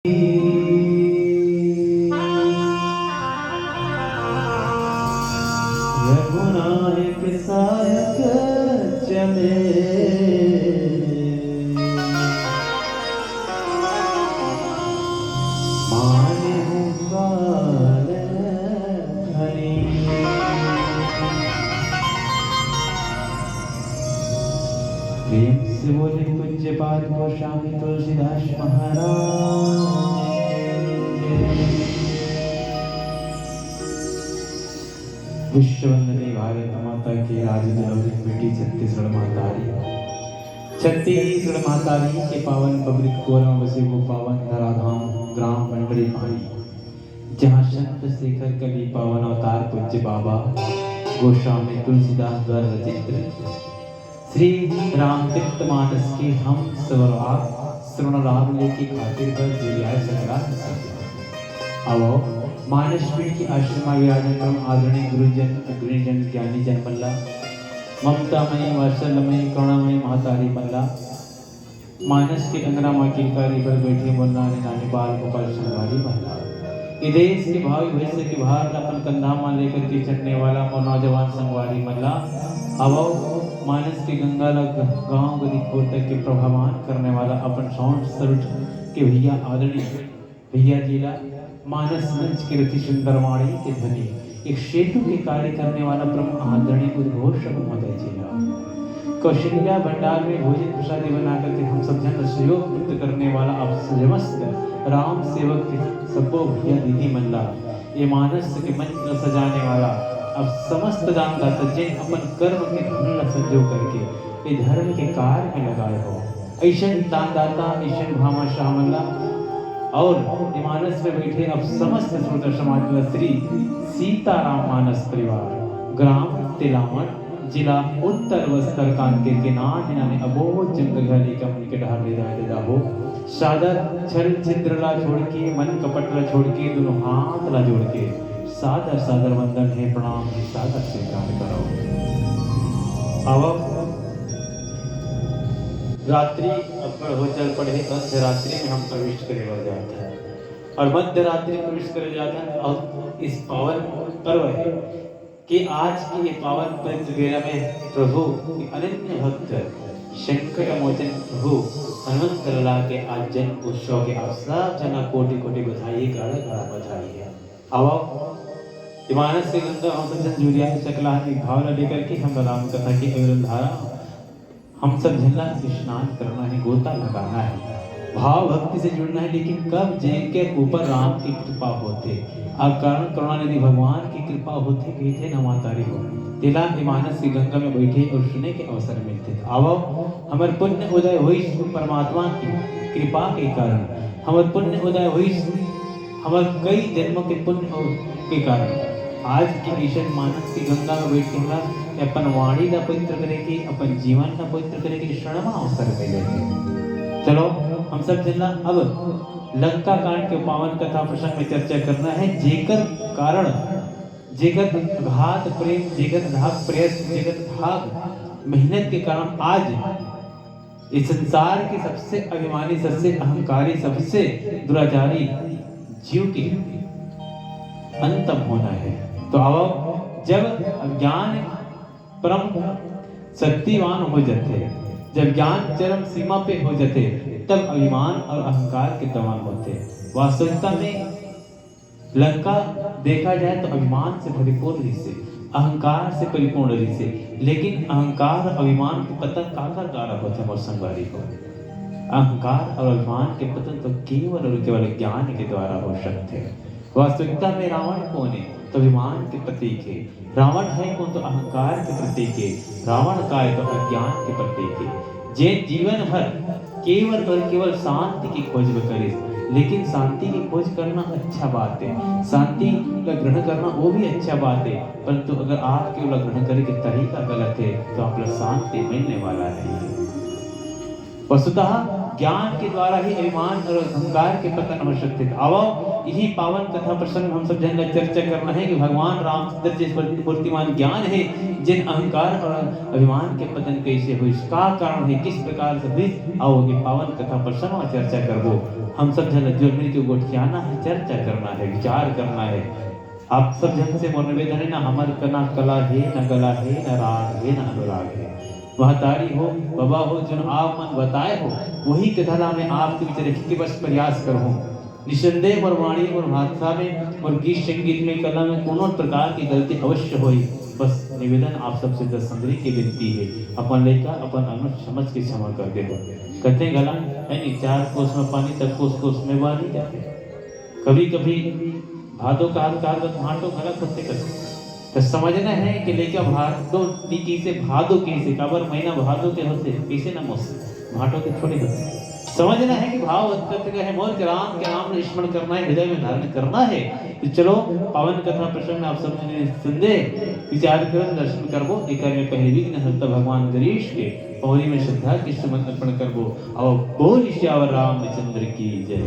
रघुनायक सायक चले माने काल हरि। प्रेम से बोले पूज्यपाद गोस्वामी तुलसीदास महाराज। विश्ववंदनी भारत माता की राजदरबार बेटी छत्तीसगढ़ मातारी, छत्तीसगढ़ मातारी के पावन पब्लिक कोरा बसे वो पावन धराधाम ग्राम पंडरी पानी, जहाँ संत शेखर कवि पावन अवतार पूज्य बाबा गोस्वामी तुलसीदास द्वारा रचित श्री रामचरित मानस के हम सवराग श्रवण लाभ लेके खातिर पर जुड़िया सकरा अब मानस पीठ की आश्रमा विराजमान आदरणीय गुरुजन अग्रजन ज्ञानी जन मल्ला ममतामयी वात्सल्यमयी करुणामयी महतारी मल्ला मानस के अंगना माँ किलकारी पर बैठे मुन्ना ने नानी बाल गोपाल संगवारी मल्ला ये देश के भावी भविष्य के बाहर अपन कंधा मां लेकर के चढ़ने वाला और नौजवान संगवारी मल्ला अब मानस के गंगा गांव गदी खोर तक के प्रभावान करने वाला अपन साउंड सरुट के भैया आदरणीय भैया जिला मानस मंच के रति सुंदरवाणी के ध्वनि एक सेतु के कार्य करने वाला प्रमुख आदरणीय उद्घोषक महोदय जिला कौशल्या भंडार में भोजन प्रसादी बनाकर के हम सब जन सहयोग प्राप्त करने वाला अब समस्त राम सेवक के सबो भैया दीदी मल्ला ये मानस के मंच सजाने वाला अब समस्त दानदाता जिन अपन कर्म के धन संजो करके ये धर्म के कार्य में लगाए हो ऐसा दानदाता ऐसा भामाशाह मल्ला और मानस में बैठे अब समस्त श्रोता समाज में श्री सीताराम मानस परिवार ग्राम तिलामन जिला उत्तर बस्तर कांकेर के नाने अबोध जंगल हली कंपनी के ढाल ले हो सादर छल छिद्रला छोड़ के मन कपटला छोड़ के दोनों हाथ ला जोड़ के सादर सादर वंदन है प्रणाम है सादर से कार्य करो। अब रात्रि अपर हो चल पड़े मध्य रात्रि में हम प्रविष्ट करे जाते हैं और मध्य रात्रि प्रविष्ट करे जाते हैं और इस पावन पर्व है कि आज की ये पावन पवित्र बेला में प्रभु अनन्य भक्त संकट मोचन प्रभु हनुमंत लला के आज जन्म उत्सव के आप सब जना कोटि कोटि बधाई गाड़ा गाड़ा बधाई है। अब मानस से गंगा हम सब जन जुड़िया सकला भावना लेकर के हम राम कथा की अविरल धारा हम सब झल्ला स्नान करना है गोता लगाना है भाव भक्ति से जुड़ना है लेकिन कब जिनके ऊपर राम की कृपा होते अब कारण करुणानिधि भगवान की कृपा होते बैठे न मातारी हो तिला मानस की गंगा में बैठे और सुने के अवसर मिलते अब हमारे पुण्य उदय हुई परमात्मा की कृपा के कारण हमारे पुण्य उदय हुई हमारे कई जन्मों के पुण्य के कारण आज की ईश्वर मानस की गंगा में बैठ के अपन वाणी का पवित्र करेगी अपन जीवन का पवित्र करेगी क्षणमा अवसर मिलेगी। चलो हम सब जिला अब लंका कांड के पावन कथा प्रसंग में चर्चा करना है जेकर कारण जेकर घात प्रेम जेकर धाक प्रयत्न जेकर धाक मेहनत के कारण आज इस संसार के सबसे अभिमानी सबसे अहंकारी सबसे दुराचारी जीव के अंतम होना है। तो अब जब ज्ञान परम शक्तिवान हो जाते जब ज्ञान चरम सीमा पे हो जाते तब अभिमान और अहंकार के तमाम होते। वास्तविकता में लंका देखा जाए तो अभिमान से परिपूर्ण से अहंकार से परिपूर्ण से लेकिन अहंकार और अभिमान के पतन काकर द्वारा होते और संगवारी को अहंकार और अभिमान के पतन तो केवल और केवल ज्ञान के द्वारा हो सकते हैं। वास्तविकता में रावण कौन है तो अभिमान के प्रतीक है रावण है कौन तो अहंकार के प्रतीक है रावण का है तो अज्ञान के प्रतीक है जे जीवन भर केवल और केवल शांति की खोज करे लेकिन शांति की खोज करना अच्छा बात है शांति का ग्रहण करना वो भी अच्छा बात है परंतु अगर आप केवल ग्रहण करने के तरीका गलत है तो आप शांति मिलने वाला नहीं है। वस्तुतः ज्ञान के द्वारा ही अभिमान और अहंकार के पतन हो सकते अब यही पावन कथा प्रसंग हम सब जन चर्चा करना है कि भगवान रामचंद्र जिस मूर्तिमान ज्ञान है, जिन अहंकार और अभिमान के पतन कैसे हुई, इसका कारण है किस प्रकार से हुई। आओ ये पावन कथा प्रसंग और चर्चा करबो। हम सब जन जो मिलकर गोठियाना है, चर्चा करना है, विचार करना है। आप सब जन से मोर निवेदन है ना, हमार कना कला है, न गला है, न राग है, न अनुराग है। महतारी हो, बाबा हो, जो आप मन बताए हो, वही कथा में आपके बीच रखी के बस प्रयास करूँ। निसंदेह और वाणी और भाषा में और गीत संगीत में कला में कोनो प्रकार की गलती अवश्य होई। बस निवेदन आप सबसे दर्शनरी की विनती है, अपन लेकर अपन अनुष्ठ समझ के क्षमा कर दे। कहते गला है नहीं, 4 कोस में पानी तक कोस में वारी जाते। कभी कभी भादो काल भाटो गलत होते करते तो समझना है कि लेकर भादो नीति से भादो कैसे काबर महीना भादो के होते कैसे ना मौसम भाटो के थोड़े होते। समझना है कि भाव उत्पत्ति का है, मोर के नाम ने स्मरण करना है, हृदय में धारण करना है। तो चलो पावन कथा प्रसंग में आप सब ने सुनदे विचार कर दर्शन करबो। एक में पहले विघ्न हरता भगवान गणेश के पौरी में श्रद्धा की सुमन अर्पण करबो। और बोल श्यावर रामचंद्र की जय।